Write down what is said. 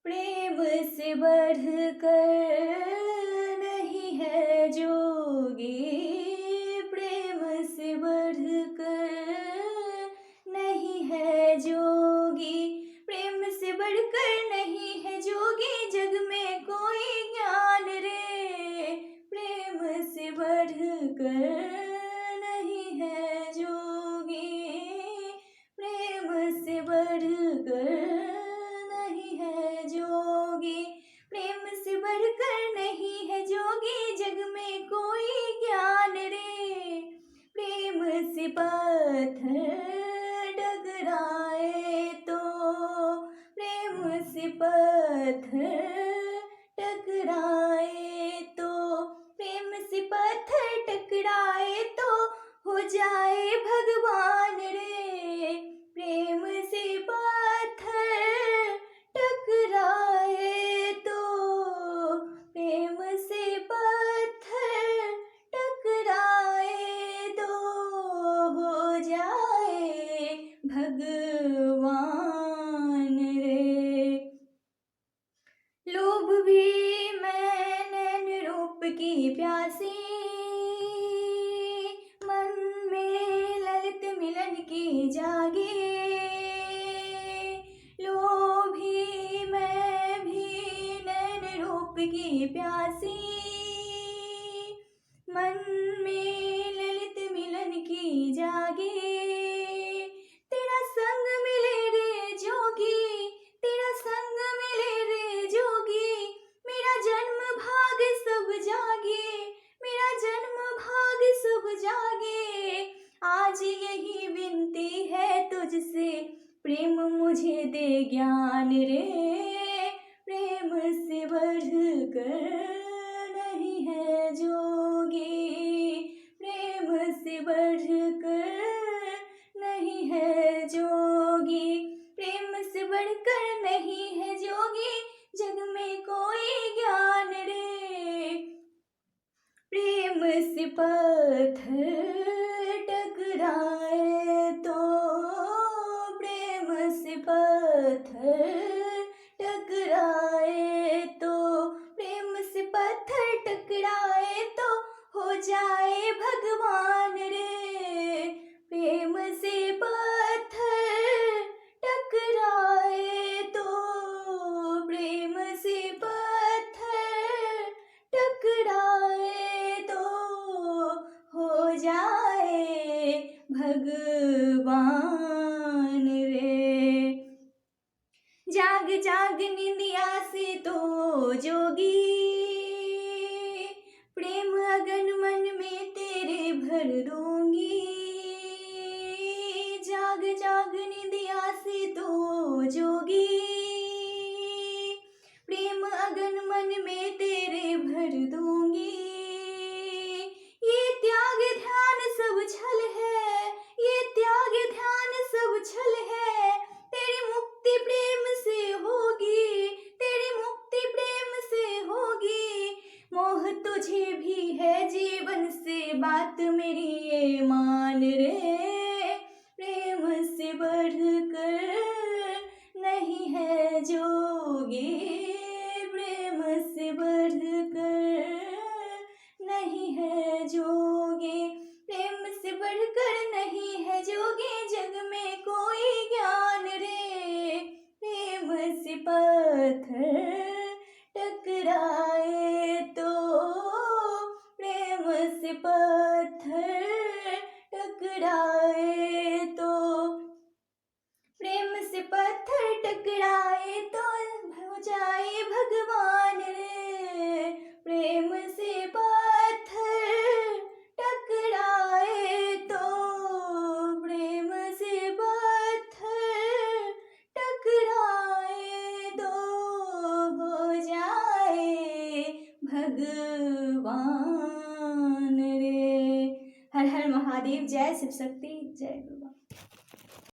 प्रेम से बढ़कर नहीं है जोगी, प्रेम से बढ़कर नहीं है जोगी, प्रेम से बढ़कर नहीं है जोगी, जग में कोई ज्ञान रे, प्रेम से बढ़कर नहीं है जोगी, प्रेम से बढ़कर नहीं है जोगी, प्रेम से बढ़कर नहीं है जोगी, जग में कोई ज्ञान रे, प्रेम से पत्थर टकराए तो, प्रेम से पत्थर टकराए तो, प्रेम से पत्थर टकराए तो हो जाए भगवान रे, प्रेम से पत्थर टकराए तो, प्रेम से पत्थर टकराए तो हो जाए भगवान रे। लोभ भी मैं नैन रूप की प्यासी, मन में ललित मिलन की जागे, लोभी मैं भी नैन रूप की प्यासी, मन में ललित मिलन की जागे, तेरा संग मिले रे जोगी, तेरा संग मिले रे जोगी, मेरा जन्म भाग सब जागे, मेरा जन्म भाग सब जागे, आज यही विनती है तुझसे, प्रेम मुझे दे ज्ञान रे, प्रेम से बढ़कर नहीं है जोगी, प्रेम से बढ़कर नहीं है जोगी, प्रेम से बढ़कर नहीं है जोगी, जग में कोई ज्ञान रे, प्रेम से पत्थर टकराए तो, प्रेम से पत्थर टकराए तो, प्रेम से पत्थर टकराए तो हो जाए भगवान रे, प्रेम से पत्थर टकराए तो, प्रेम से पत्थर टकराए तो हो जाए भगवान रे। जाग जाग निंदिया से तो जोगी, प्रेम अगन मन में तेरे भर दूंगी, जाग जाग निंदिया से तो जोगी, प्रेम अगन मन में तेरे भर दूंगी, ये त्याग ध्यान सब छल है, ये त्याग ध्यान सब छल है, तेरी मुक्ति प्रेम से होगी, तेरी मुक्ति प्रेम से होगी, मोह तुझे भी है जीवन से, बात मेरी ये मान रे, प्रेम से बढ़कर नहीं है जोगी, प्रेम से बढ़कर नहीं है जोगी, प्रेम से बढ़कर नहीं है जोगी, जग में कोई ज्ञान रे, प्रेम से पत्थर टकराए तो, प्रेम से पत्थर टकराए तो, प्रेम से पत्थर टकराए तो हो जाए भगवान रे, प्रेम से पत्थर टकराए तो, प्रेम से पत्थर टकराए तो हो जाए भगवान रे। हर हर महादेव, जय शिव शक्ति, जय गुरु।